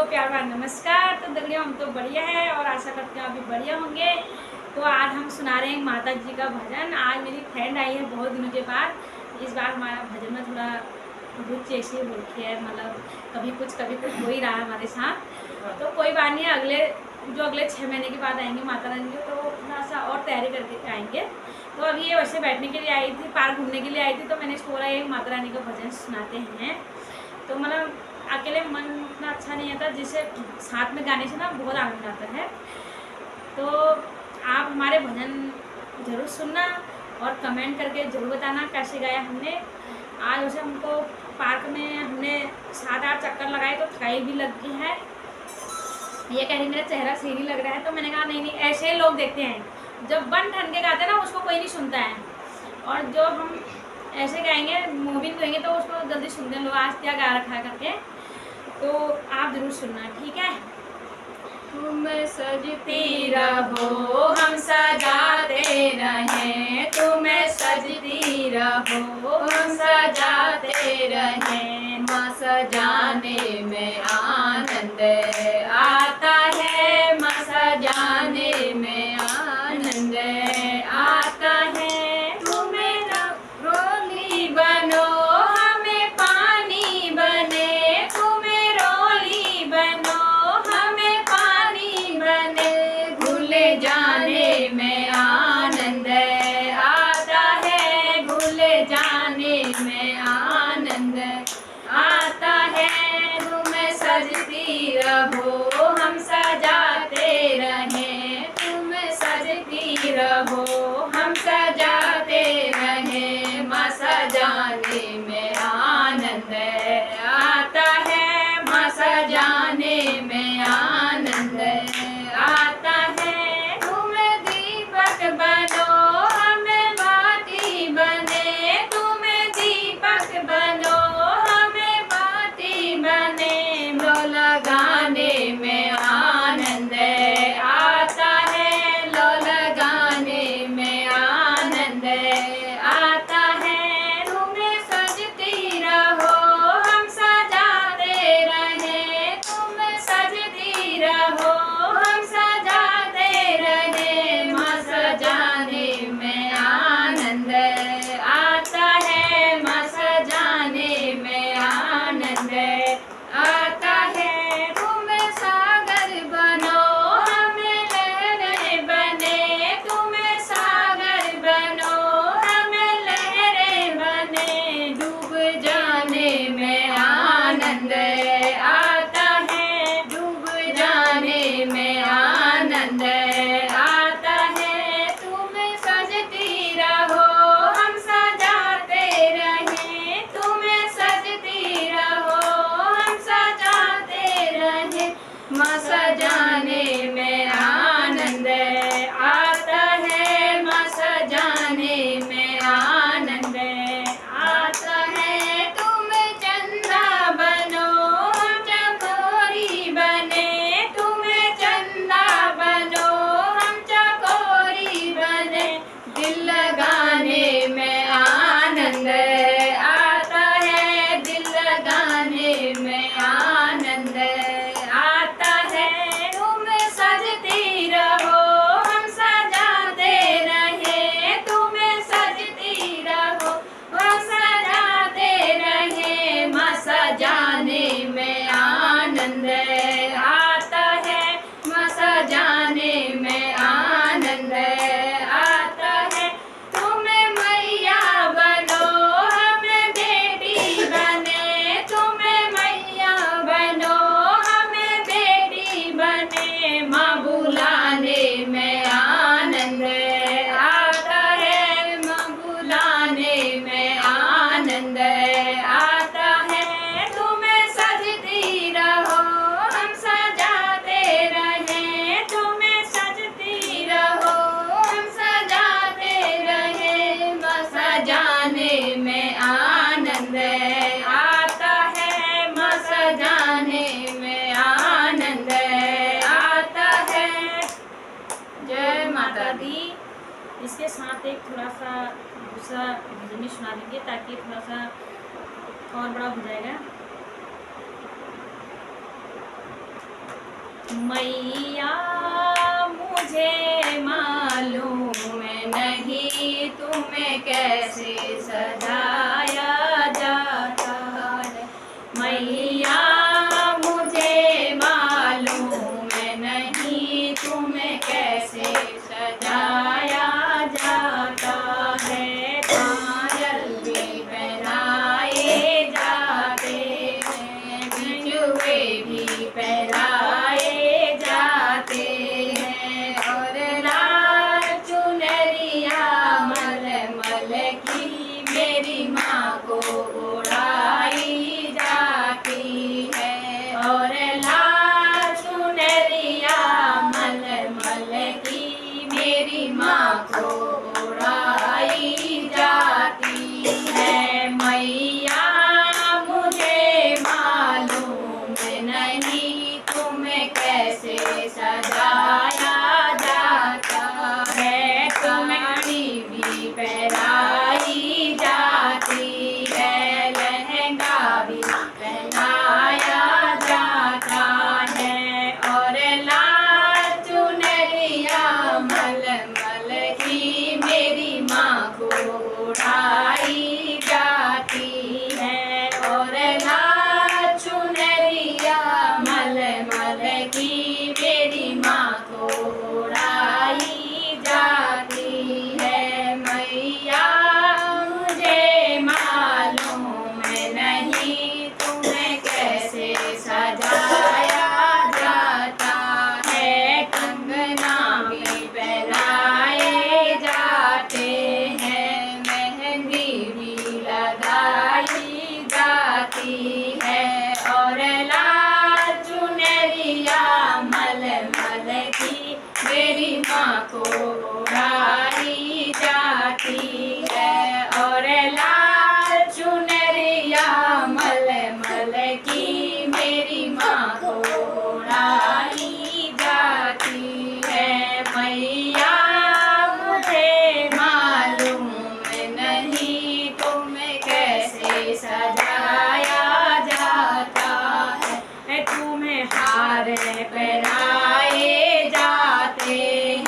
को प्यार भरा नमस्कार। तो दगड़ियों, हम तो बढ़िया है और आशा करते हैं आप भी बढ़िया होंगे। तो आज हम सुना रहे हैं माता जी का भजन। आज मेरी फ्रेंड आई है बहुत दिनों के बाद। इस बार हमारा भजन में थोड़ा रुचि ऐसी हो रखी है, मतलब कभी कुछ हो ही रहा है हमारे साथ। तो कोई बात नहीं है, अगले 6 महीने के बाद आएंगे माता रानी के, तो थोड़ा सा और तैयारी करके आएंगे। तो अभी ये वैसे बैठने के लिए आई थी, पार्क घूमने के लिए आई थी, तो मैंने इसको बोला एक माता रानी का भजन सुनाते हैं। तो मतलब अकेले मन उतना अच्छा नहीं आता, जिसे साथ में गाने से ना बहुत आनंद आता है। तो आप हमारे भजन ज़रूर सुनना और कमेंट करके ज़रूर बताना कैसे गाया हमने। आज वैसे हमको पार्क में हमने 7-8 चक्कर लगाए तो थकाई भी लग गई है। ये कह रही मेरा चेहरा सही नहीं लग रहा है, तो मैंने कहा नहीं, ऐसे ही लोग देखते हैं। जब बन ठन के गाते हैं ना, उसको कोई नहीं सुनता है, और जो हम ऐसे गाएंगे मूविंग करेंगे तो उसको जल्दी सुनते हैं लोग। आज क्या गा रखा है करके, तो आप जरूर सुनना, ठीक है। तुम सजती रहो हम सजाते रहें, तुम सजती रहो हम सजाते रहें। माँ सजाने में आनंद आता है, माँ सजाने में आनंद आता है। तुम्हें रोली बनो हमें पानी बने, तुम्हें रोली बनो हमें पानी बने। भूले जाने में आनंद आता है, भूले जाने में आनंद आता है। तुम सजती रहो हम सजाते रहें, तुम सजती रहो हम सजाते रहे माँ सजाने में आनंद आता है, माँ सजाने में आनंद आता है। तुम दीपक बनो हमें बाती बने तुम दीपक बनो हमें बाती बने। लो लगाने में आनंद आता है, लो लगाने में आनंद आता है। तुम सजती रहो हम सजाते रहें, तुम सजती रहो हम सजाते रहें। माँ सजाने में आनंद आता है, माँ सजाने में आनंद आता है। तुम सागर बनो हमें लहरें बने, तुम सागर बनो हमें लहरें बने। डूब जाने में आनंद आता है, डूब जाने में आनंद आता है। तुम सजती रहो हम सजाते रहें, तुम सजती रहो हम सजाते रहें। माँ सजाने में आनंद आता है, माँ सजाने में आनंद आता है। तुम चंदा बनो हम चकोरी बने, तुम चंदा बनो हम चकोरी बने। दिल लगाने में आनंद आता है, दिल लगाने में आनंद आता है। तुम सजती रहो हम सजाते रहें, तुम सजती रहो हम सजाते रहें। माँ सजाने में आनंद आता है, माँ सजाने में आनंद आता है। तुम मैया बनो हमें बेटी बने, तुम मैया बनो हमें बेटी बने। माँ बुलाने में आनंद आता है, माँ बुलाने में आनंद आता है। तुम सजती रहो हम सजाते रहें, तुम सजती रहो हम सजाते रहें। माँ सजाने में आनंद आता है, माँ सजाने में आनंद आता है। जय माता दी। इसके साथ एक थोड़ा सा दूसरा भजन भी सुना देंगे, ताकि थोड़ा सा और बड़ा हो जाएगा। मैया मुझे मालूम नहीं तुम्हें कैसे सजाया जाता है। मैया मुझे मालूम नहीं तुम्हें कैसे सजाया जाता है। पायल भी पहनाए जाते हैं, बिछुए भी पहनाए जाते हैं, और लाल चुनरिया मलमल की मेरी माँ को ओढ़ाई जाती है, और लाल चुनरिया मलमल की मेरी माँ को ओढ़ाई जाती है। मैया मुझे मालूम नहीं तुम्हें कैसे सजाया जाता है। कमरी भी पहनाई जाती है, लहंगा भी पहनाया जाता है, और लाल चुनरिया मलमल की मेरी माँ को ओढ़ाई जाती है, और लाल चुनरिया मलमल की मेरी माँ को ओढ़ाई जाती है। मैया मुझे मालूम नहीं तुम्हें कैसे सजाया जाता है। कंगना भी पहनाए जाते हैं, मेहंदी भी लगाई जाती है, और लाल चुनरिया मलमल की मेरी माँ को ओढ़ाई जाती है, और लाल चुनरिया मलमल की मेरी माँ को ओढ़ाई जाती है। मैया मुझे मालूम नहीं तुम्हें कैसे सजाया जाता है। तुम्हें हार पहनाए जाते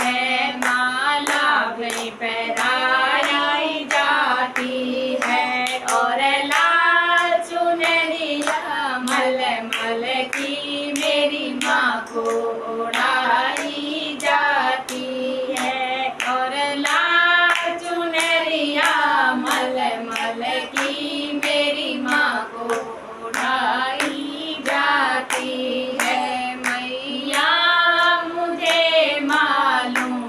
हैं, माला भी पहनाई जाती है, और लाल चुनरिया मलमल की मेरी माँ को ओढ़ाई जाती है, और लाल चुनरिया मलमल की मेरी माँ को ओढ़ाई जाती है। मैया मुझे मालूम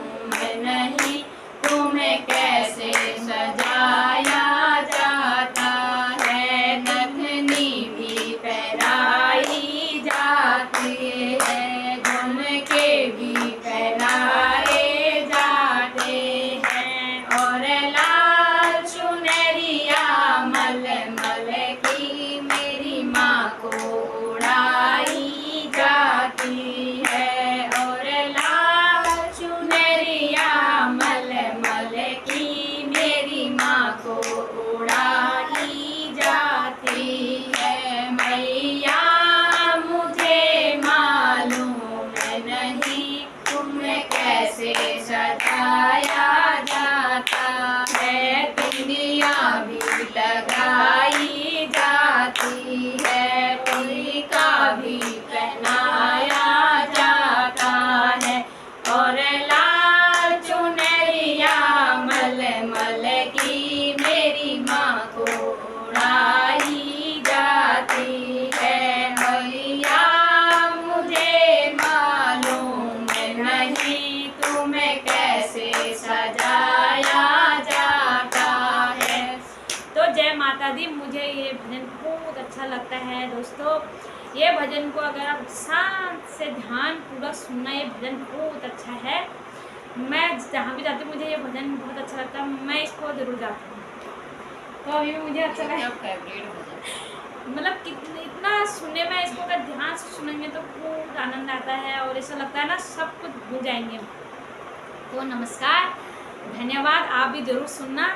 नहीं तुम्हें कैसे सजाया जाता है। नथनी भी पहनाई जाती है, झुमके भी पहनाए जाते हैं, और लाल चुनरिया मलमल की मेरी माँ को ओढ़ाई जाती है, और लाल चुनरिया मलमल की मेरी माँ को ओढ़ाई जाती है। मैया मुझे मालूम नहीं तुम्हें कैसे सजाया जाता है। बिंदिया भी लगाई जाती है, टीका भी पहनाया जाता है, और लाल चुनरिया मलमल की मेरी माँ को ओढ़ाई जाती है। मैया मुझे मालूम नहीं तुम्हें कैसे सजाया जाता है। तो जय माता दी। मुझे ये भजन बहुत अच्छा लगता है दोस्तों। ये भजन को अगर आप शांत से ध्यान पूर्वक सुनना, ये भजन बहुत अच्छा है। मैं जहाँ भी जाती हूँ मुझे ये भजन बहुत अच्छा लगता है, मैं इसको ज़रूर गाती हूँ। तो अभी मुझे अच्छा लगा, मतलब इतना सुनने में, इसको अगर ध्यान से सुनेंगे तो बहुत आनंद आता है, और ऐसा लगता है ना सब कुछ भूल जाएंगे। तो नमस्कार, धन्यवाद। आप भी ज़रूर सुनना।